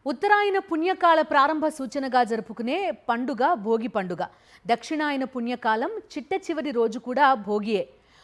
ఉత్తరాయణ పుణ్యకాల ప్రారంభ సూచనగా జరుపుకునే పండుగ భోగి పండుగ. దక్షిణాయన పుణ్యకాలం చిట్ట చివరి రోజు కూడా భోగియే.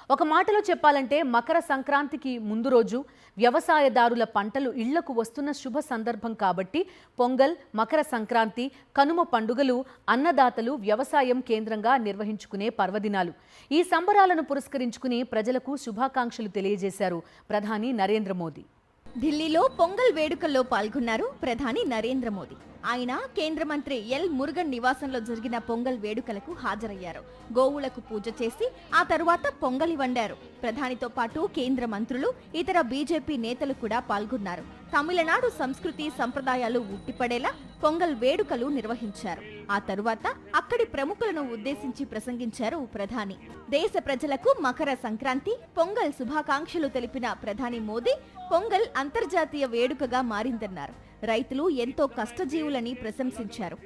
ఒక మాటలో చెప్పాలంటే మకర సంక్రాంతికి ముందు రోజు వ్యవసాయదారుల పంటలు ఇళ్లకు వస్తున్న శుభ సందర్భం కాబట్టి పొంగల్, మకర సంక్రాంతి, కనుమ పండుగలు అన్నదాతలు వ్యవసాయం కేంద్రంగా నిర్వహించుకునే పర్వదినాలు. ఈ సంబరాలను పురస్కరించుకుని ప్రజలకు శుభాకాంక్షలు తెలియజేశారు ప్రధాని నరేంద్ర మోదీ. ఢిల్లీలో పొంగల్ వేడుకల్లో పాల్గొన్నారు ప్రధాని నరేంద్ర మోదీ. ఆయన కేంద్ర మంత్రి ఎల్ మురుగన్ నివాసంలో జరిగిన పొంగల్ వేడుకలకు హాజరయ్యారు. గోవులకు పూజ చేసి ఆ తరువాత పొంగలి వండారు. ప్రధానితో పాటు కేంద్ర మంత్రులు, ఇతర బీజేపీ నేతలు కూడా పాల్గొన్నారు. తమిళనాడు సంస్కృతి సంప్రదాయాలు ఉట్టిపడేలా పొంగల్ వేడుకలు నిర్వహించారు. ఆ తరువాత అక్కడి ప్రముఖులను ఉద్దేశించి ప్రసంగించారు ప్రధాని. దేశ ప్రజలకు మకర సంక్రాంతి, పొంగల్ శుభాకాంక్షలు తెలిపిన ప్రధాని మోదీ పొంగల్ అంతర్జాతీయ వేడుకగా మారిందన్నారు. రైతులు ఎంతో కష్టజీవులని ప్రశంసించారు.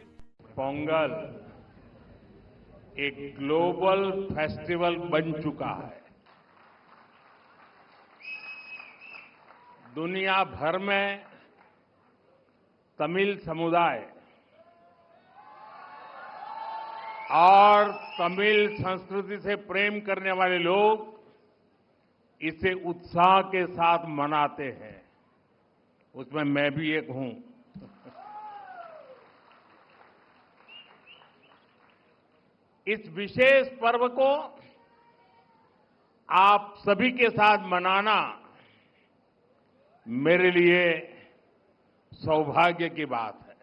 पोंगल एक ग्लोबल फेस्टिवल बन चुका है। दुनिया भर में तमिल समुदाय और तमिल संस्कृति से प्रेम करने वाले लोग इसे उत्साह के साथ मनाते हैं। उसमें मैं भी एक हूं। इस विशेष पर्व को आप सभी के साथ मनाना मेरे लिए सौभाग्य की बात है।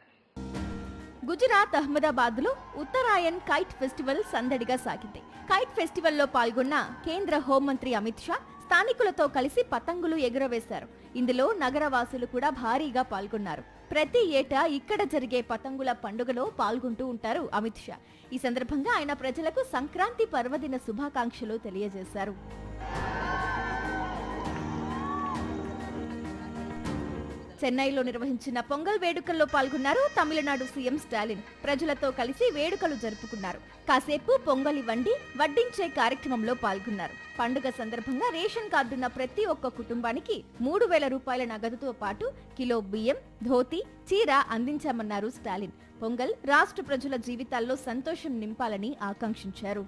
గుజరాత్ అహ్మదాబాద్ లో ఉత్తరాయణ్ కైట్ ఫెస్టివల్ సందడిగా సాగింది. కైట్ ఫెస్టివల్ లో పాల్గొన్న కేంద్ర హోంమంత్రి అమిత్ షా స్థానికులతో కలిసి పతంగులు ఎగురవేశారు. ఇందులో నగరవాసులు కూడా భారీగా పాల్గొన్నారు. ప్రతి ఏటా ఇక్కడ జరిగే పతంగుల పండుగలో పాల్గొంటూ ఉంటారు అమిత్ షా. ఈ సందర్భంగా ఆయన ప్రజలకు సంక్రాంతి పర్వదిన శుభాకాంక్షలు తెలియజేశారు. చెన్నైలో నిర్వహించిన పొంగల్ వేడుకల్లో పాల్గొన్నారు తమిళనాడు సీఎం స్టాలిన్. ప్రజలతో కలిసి వేడుకలు జరుపుకున్నారు. కాసేపు పొంగలి వండి వడ్డించే కార్యక్రమంలో పాల్గొన్నారు. పండుగ సందర్భంగా రేషన్ కార్డున్న ప్రతి ఒక్క కుటుంబానికి 3,000 రూపాయల నగదుతో పాటు కిలో బియ్యం, ధోతి, చీర అందించామన్నారు స్టాలిన్. పొంగల్ రాష్ట్ర ప్రజల జీవితాల్లో సంతోషం నింపాలని ఆకాంక్షించారు.